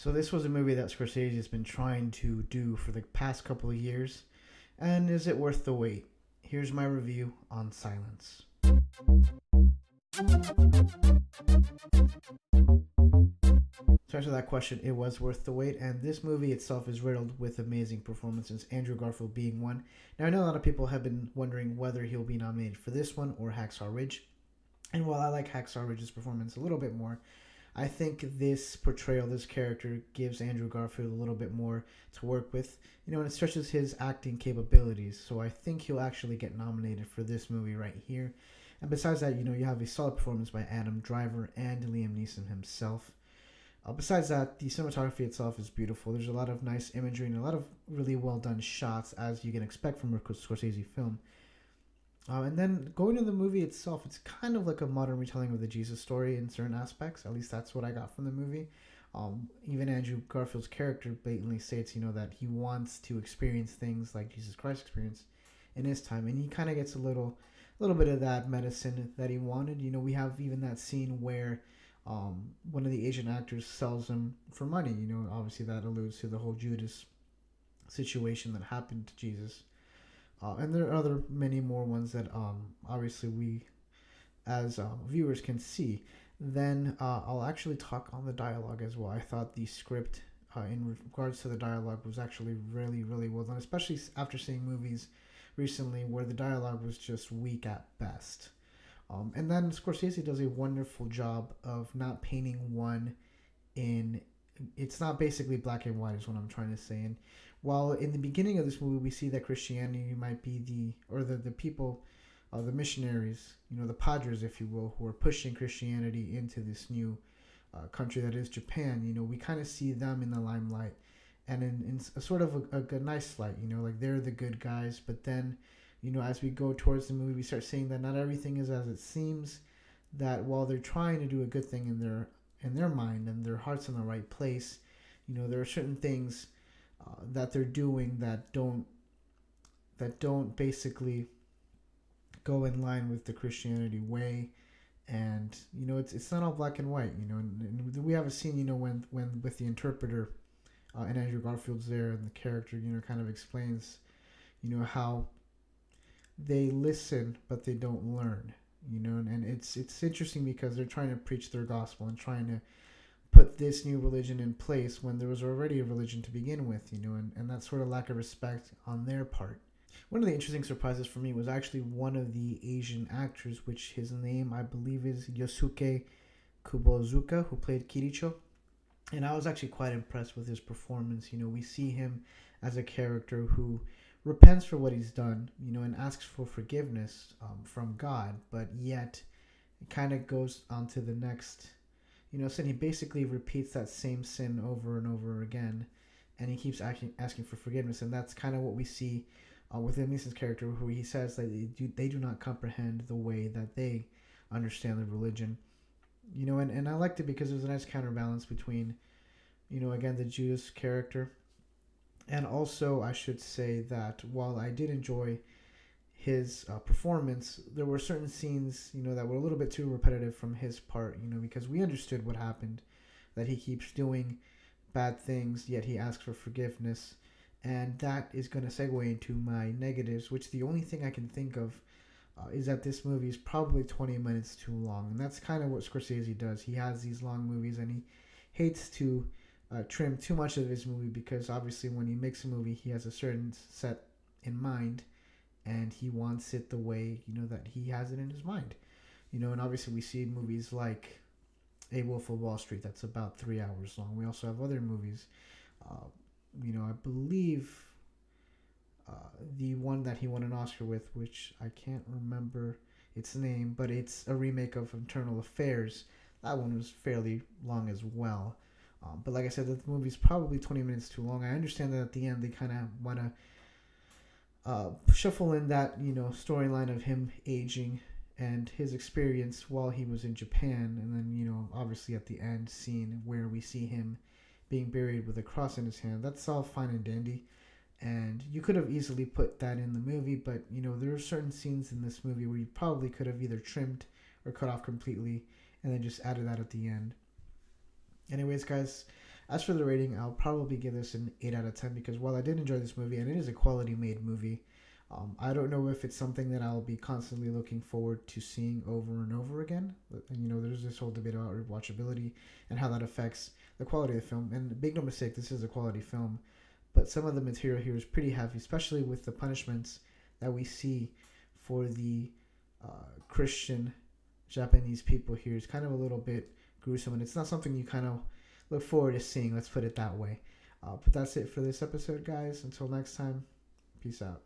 So this was a movie that Scorsese has been trying to do for the past couple of years. And is it worth the wait? Here's my review on Silence. To answer that question, it was worth the wait, and this movie itself is riddled with amazing performances, Andrew Garfield being one. Now, I know a lot of people have been wondering whether he'll be nominated for this one or Hacksaw Ridge, and while I like Hacksaw Ridge's performance a little bit more, I think this portrayal, this character, gives Andrew Garfield a little bit more to work with, and it stretches his acting capabilities, so I think he'll actually get nominated for this movie right here. And besides that, you have a solid performance by Adam Driver and Liam Neeson himself. Besides that, the cinematography itself is beautiful. There's a lot of nice imagery and a lot of really well done shots, as you can expect from a Scorsese film. And then going to the movie itself, it's kind of like a modern retelling of the Jesus story in certain aspects. At least that's what I got from the movie. Even Andrew Garfield's character blatantly states, that he wants to experience things like Jesus Christ experienced in his time, and he kind of gets a little bit of that medicine that he wanted. We have even that scene where one of the Asian actors sells him for money. Obviously that alludes to the whole Judas situation that happened to Jesus. And there are many more ones that obviously we as viewers can see. Then I'll actually talk on the dialogue as well. I thought the script in regards to the dialogue was actually really, really well done, especially after seeing movies recently where the dialogue was just weak at best. And then Scorsese does a wonderful job of not painting one in... It's not basically black and white is what I'm trying to say. And while in the beginning of this movie we see that Christianity might be the people, the missionaries, the padres, if you will, who are pushing Christianity into this new country that is Japan, we kind of see them in the limelight. And in a sort of a nice light, like they're the good guys. But then, as we go towards the movie, we start seeing that not everything is as it seems. That while they're trying to do a good thing in their mind and their heart's in the right place, there are certain things that they're doing that don't basically go in line with the Christianity way. And it's not all black and white. And we have a scene when with the interpreter and Andrew Garfield's there, and the character kind of explains how they listen but they don't learn. And it's interesting because they're trying to preach their gospel and trying to put this new religion in place when there was already a religion to begin with, and that sort of lack of respect on their part. One of the interesting surprises for me was actually one of the Asian actors, which his name I believe is Yosuke Kubozuka, who played Kiricho. And I was actually quite impressed with his performance. We see him as a character who repents for what he's done, and asks for forgiveness from God, but yet it kind of goes on to the next, sin. He basically repeats that same sin over and over again, and he keeps asking for forgiveness, and that's kind of what we see with Liam Neeson's character, who he says that they do not comprehend the way that they understand the religion. And I liked it because it was a nice counterbalance between, again, the Judas character. And also, I should say that while I did enjoy his performance, there were certain scenes, that were a little bit too repetitive from his part, because we understood what happened, that he keeps doing bad things, yet he asks for forgiveness. And that is going to segue into my negatives, which the only thing I can think of is that this movie is probably 20 minutes too long. And that's kind of what Scorsese does. He has these long movies and he hates to trim too much of his movie, because obviously when he makes a movie he has a certain set in mind and he wants it the way that he has it in his mind. And obviously we see movies like A Wolf of Wall Street that's about 3 hours long. We also have other movies, I believe the one that he won an Oscar with, which I can't remember its name, but it's a remake of Internal Affairs. That one was fairly long as well. But like I said, the movie's probably 20 minutes too long. I understand that at the end they kind of want to shuffle in that, storyline of him aging and his experience while he was in Japan. And then, obviously at the end scene where we see him being buried with a cross in his hand. That's all fine and dandy. And you could have easily put that in the movie, but, there are certain scenes in this movie where you probably could have either trimmed or cut off completely and then just added that at the end. Anyways, guys, As for the rating, I'll probably give this an 8 out of 10 because while I did enjoy this movie and it is a quality made movie, I don't know if it's something that I'll be constantly looking forward to seeing over and over again. And there's this whole debate about rewatchability and how that affects the quality of the film. And make no mistake, this is a quality film, but some of the material here is pretty heavy, especially with the punishments that we see for the Christian Japanese people here. It's kind of a little bit gruesome, and it's not something you kind of look forward to seeing. Let's put it that way. But that's it for this episode, guys. Until next time, peace out.